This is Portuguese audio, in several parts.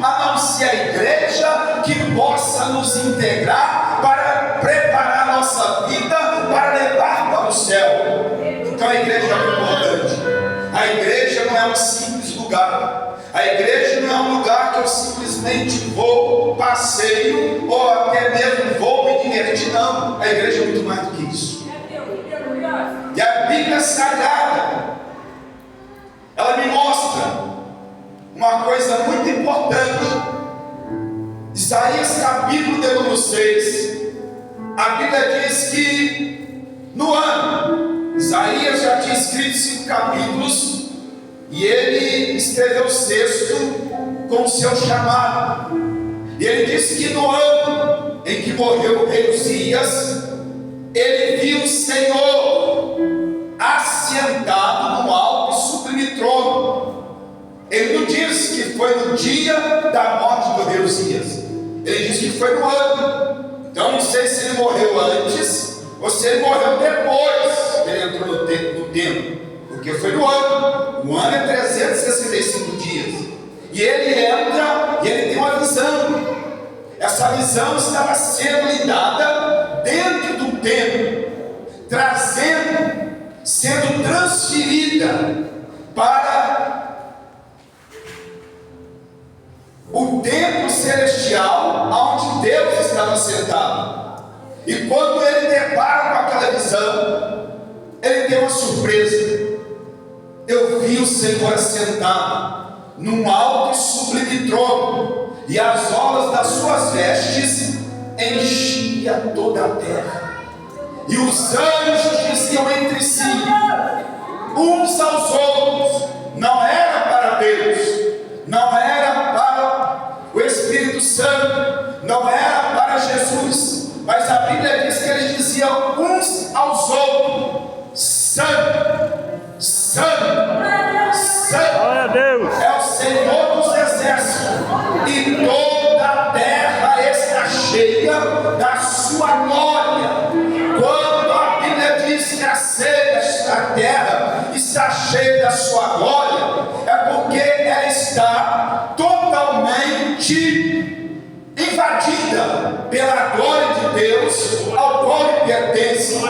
a não ser a igreja que possa nos integrar para preparar a nossa vida para levar para o céu. Então a igreja é muito importante. A igreja não é um simples lugar. A igreja não é um lugar que eu simplesmente vou, passeio, ou até mesmo vou me divertir. Não, a igreja é muito mais do que isso. E a Bíblia Sagrada, ela me mostra uma coisa muito importante. Isaías capítulo de número 6, a Bíblia diz que no ano, Isaías já tinha escrito 5 capítulos, e ele escreveu o 6º com o seu chamado. E ele disse que no ano em que morreu o rei Uzias, ele viu o Senhor assentado num alto e sublime trono. Ele não disse que foi no dia da morte do rei Uzias, ele disse que foi no ano. Então não sei se ele morreu antes ou se ele morreu depois que ele entrou no templo, porque foi no ano. O ano é 365 dias. E ele entra e ele tem uma visão. Essa visão estava sendo lhe dada dentro do templo, sendo transferida para o templo celestial, onde Deus estava sentado. E quando ele depara com aquela visão, ele tem uma surpresa. Eu vi o Senhor assentado num alto e sublime trono, e as orlas das suas vestes enchiam toda a terra. E os anjos diziam entre si, uns aos outros, não era para Deus, não era para o Espírito Santo, não era para Jesus, mas a Bíblia diz que eles diziam uns aos outros, Santo, Santo, Santo é o Senhor dos exércitos, e toda a terra está cheia da sua glória. Quando a Bíblia diz que a terra está cheia da sua glória, é porque ela está totalmente invadida pela glória de Deus, ao qual lhe pertence.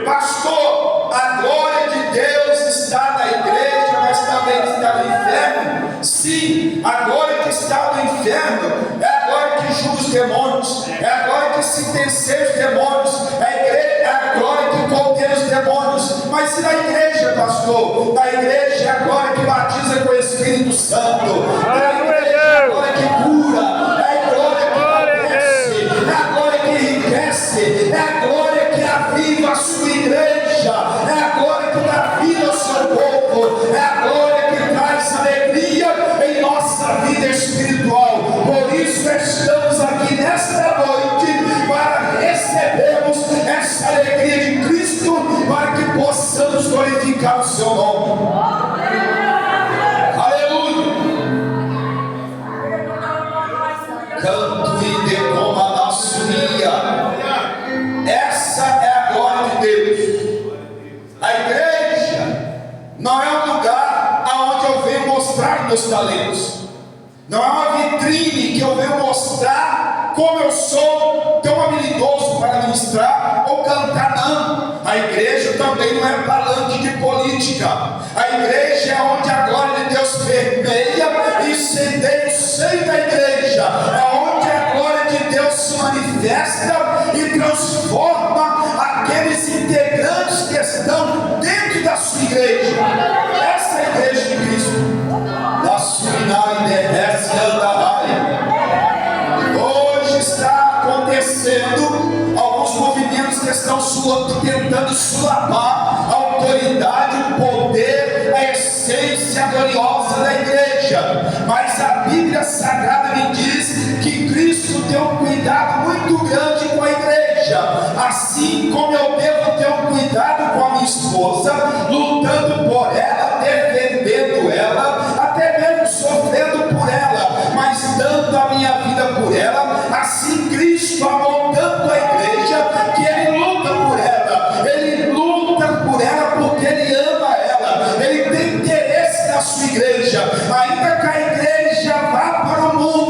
Pastor, a glória de Deus está na igreja, mas também está no inferno. Sim, a glória que está no inferno é a glória que julga os demônios, é a glória que sentencia os demônios, é a glória que condena os demônios. Mas e na igreja, pastor? Na igreja é a glória que batiza com o Espírito Santo, na igreja é a glória que cura, é a glória que enriquece, é a glória que enriquece, é a glória que aviva a sua igreja, é a glória que dá vida ao seu povo, é a glória que traz alegria em nossa vida espiritual. Por isso estamos aqui nesta noite, para recebermos essa alegria de Cristo, para que possamos glorificar o seu nome. Aleluia. Canto e decoma na suia. Essa é a glória de Deus. A igreja não é um lugar aonde eu venho mostrar meus talentos, não é uma vitrine que eu venho mostrar como eu sou tão habilidoso para ministrar ou cantar. Não, a igreja também não é palanque de política. A igreja é onde a glória de Deus permeia e incendeia o seio da igreja, é onde a glória de Deus se manifesta e transforma aqueles integrantes que estão dentro da sua igreja. Essa é a igreja de Cristo. Hoje está acontecendo alguns movimentos que estão tentando sulapar a autoridade, o poder, a essência gloriosa da igreja. Mas a Bíblia Sagrada me diz que Cristo tem um cuidado muito grande com a igreja, assim como eu devo ter um cuidado com a minha esposa, lutando por ela, defendendo ela, até mesmo sofrendo por ela, mas dando a minha vida por ela. Assim Cristo amou tanto a igreja que Ele luta por ela. Ele luta por ela porque Ele ama ela, Ele tem interesse na sua igreja. Ainda que a igreja vá para o mundo,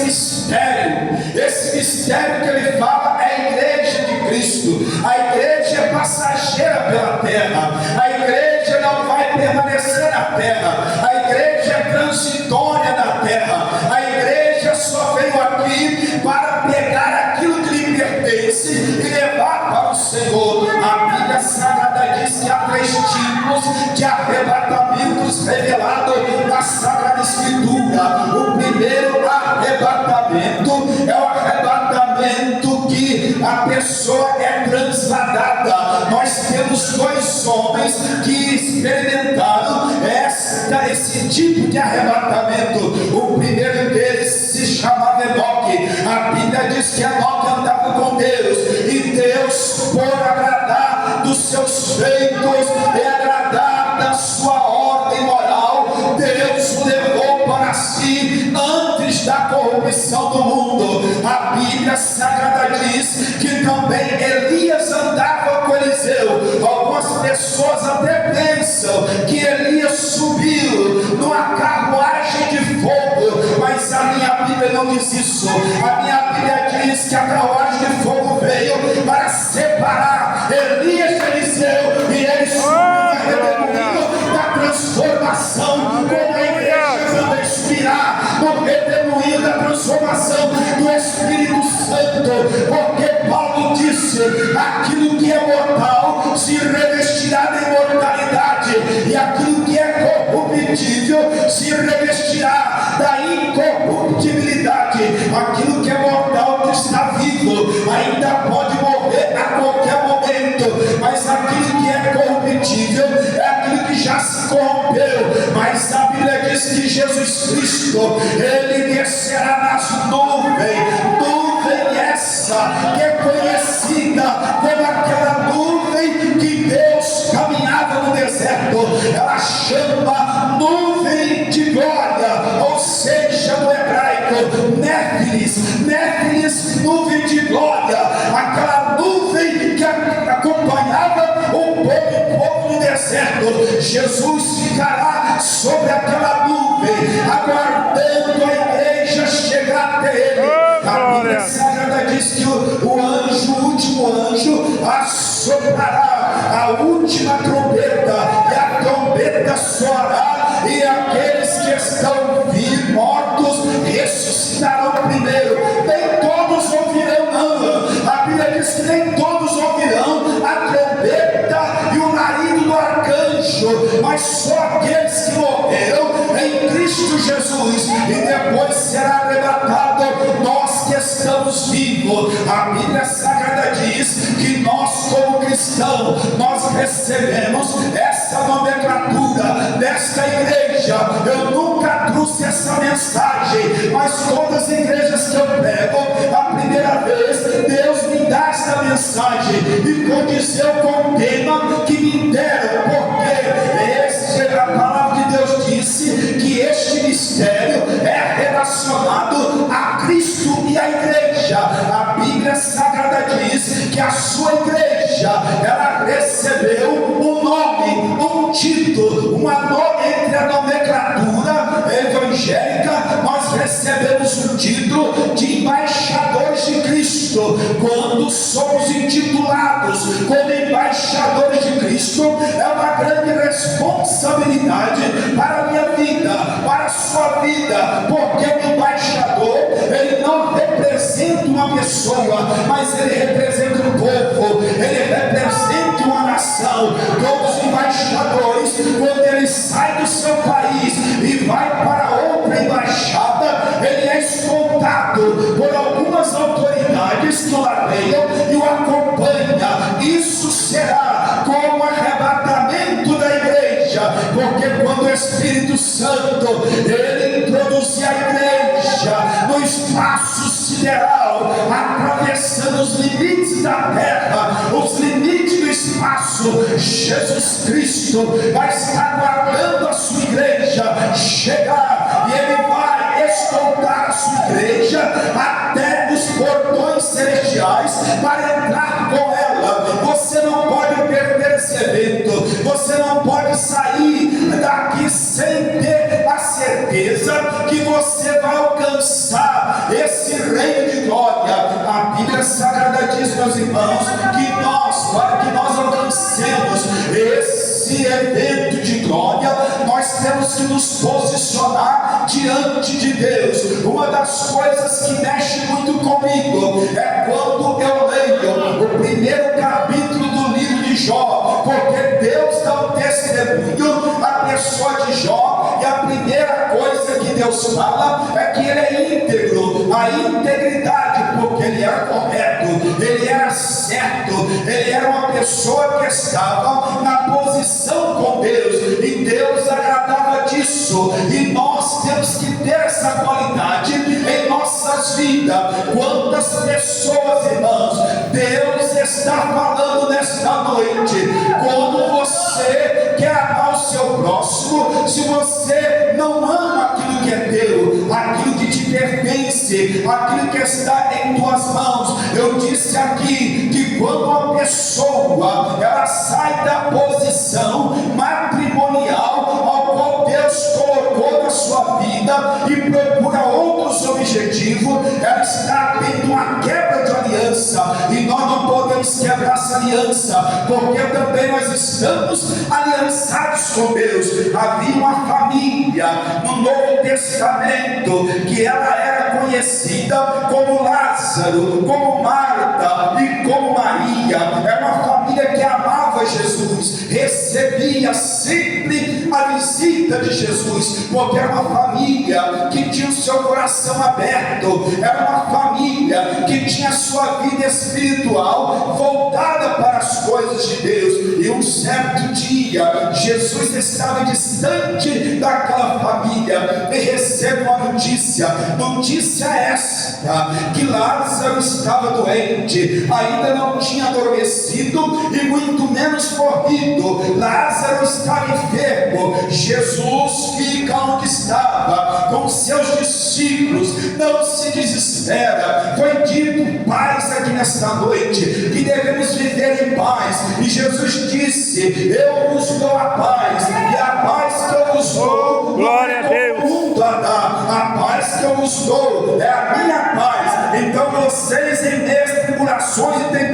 esse mistério que ele fala é a igreja de Cristo. A igreja é passageira pela terra, a igreja não vai permanecer na terra, a igreja é transitória na terra, a igreja só veio aqui para pegar aquilo que lhe pertence e levar para o Senhor. A Bíblia Sagrada diz que há 3 tipos de arrebatamentos revelados na Sagrada Escritura. O primeiro arrebatamento é o arrebatamento que a pessoa é transladada. Nós temos 2 homens que experimentaram esse tipo de arrebatamento. O primeiro deles se chamava Enoque. A Bíblia diz que Enoque andava com Deus, e Deus, por agradar dos seus feitos e agradar da sua ordem moral, Deus o levou para si antes da corrupção do mundo. A Bíblia Sagrada diz que também Elias andava com Eliseu. Algumas pessoas até pensam que Elias subiu numa carruagem de fogo, mas a minha Bíblia não diz isso. A minha Bíblia diz que a carruagem de fogo veio para separar Elias de Eliseu, e eles subiram no redemoinho da transformação, como a igreja também subirá no redemoinho da transformação do Espírito Santo, porque Paulo disse: aquilo que é mortal se revestirá da imortalidade, e aquilo que é corruptível se revestirá da incorruptibilidade. Aquilo que é mortal, que está vivo, ainda pode morrer a qualquer momento, mas aquilo que é corruptível é aquilo que já se corrompeu. Mas a Bíblia diz que Jesus Cristo, ele descerá nas nuvens, nuvem essa que é conhecida como aquela nuvem que Deus caminhava no deserto. Ela chama nuvem de glória, ou seja, no hebraico, Néfilis, nuvem de glória, aquela nuvem que acompanhava o povo no deserto. Jesus ficará sobre aquela nuvem, aguardando a igreja chegar até ele. A Bíblia Sagrada diz que o último anjo assoprará a última trombeta, e a trombeta soará, e aqueles que estão mortos ressuscitarão primeiro. Nem todos ouvirão, não. A Bíblia diz que nem todos ouvirão a trombeta e o marido do arcanjo, mas só aqueles que morreram em Cristo Jesus, e depois será arrebatado nós que estamos vivos. A Bíblia Sagrada diz que nós, como cristãos, nós recebemos essa nomenclatura desta igreja. Eu nunca trouxe essa mensagem, mas todas as igrejas que eu prego, a primeira vez Deus me dá essa mensagem e condizeu com o tema que me deram, porque a palavra de Deus disse que este mistério é relacionado a Cristo e a igreja. A Bíblia Sagrada diz que a sua igreja, ela recebeu um nome, um título, entre a nomenclatura evangélica, nós recebemos o título de embaixadores de Cristo. Quando somos intitulados como embaixadores de Cristo, é uma grande responsabilidade para a minha vida, para a sua vida, porque o embaixador, ele não representa uma pessoa, mas ele representa um povo, ele representa uma nação. Todos os embaixadores, quando ele sai do seu país e vai para outra embaixada, ele é escoltado por algumas autoridades que o ladeiam e o acompanham. Isso será como arrebatamento da igreja, porque quando o Espírito Santo, ele introduzir a igreja no espaço sideral, atravessando os limites da terra, os limites do espaço, Jesus Cristo vai estar guardando a sua igreja chegar, e ele vai escoltar a sua igreja até os portões celestiais para entrar com ela. Você não pode perder esse evento, você não pode sair daqui sem ter a certeza que você vai alcançar meus irmãos, para que nós alcancemos esse evento de glória, nós temos que nos posicionar diante de Deus. Uma das coisas que mexe muito comigo é quando eu leio o primeiro capítulo do livro de Jó, porque Deus dá um testemunho à pessoa de Jó, e a primeira coisa que Deus fala é que ele é íntegro, a integridade, porque ele era correto, ele era certo, ele era uma pessoa que estava na posição com Deus, e Deus agradava disso, e nós temos que ter essa qualidade em nossas vidas. Quantas pessoas, irmãos, Deus está falando nesta noite, quando você quer amar o seu próximo, se você não ama aquilo que é teu, aquilo que te pertence, aquilo que está em tuas mãos. Eu disse aqui que quando uma pessoa ela sai da posição matrimonial ao qual Deus colocou na sua vida e procura outros objetivos, ela está tendo uma quebra de aliança, e nós não podemos quebrar essa aliança, porque também nós estamos aliançados com Deus. Havia uma família no Novo Testamento que ela era conhecida como Lázaro, como Marta e como Maria. Era uma família que amava Jesus, recebia sempre a visita de Jesus, porque era uma família que tinha o seu coração aberto, era uma família que tinha a sua vida espiritual voltada para as coisas de Deus. E um certo dia Jesus estava distante daquela família e recebe uma notícia esta, que Lázaro estava doente, ainda não tinha adormecido e muito menos morrido. Lázaro estava enfermo. Jesus fica onde estava com seus discípulos, não se desespera. Foi dito paz aqui nesta noite, que devemos viver em paz, e Jesus disse: eu vos dou a paz, e a paz que eu vos dou, glória a Deus, mundo a dar. A paz que eu vos dou é a minha paz. Então vocês, em meio às tribulações e tempestades,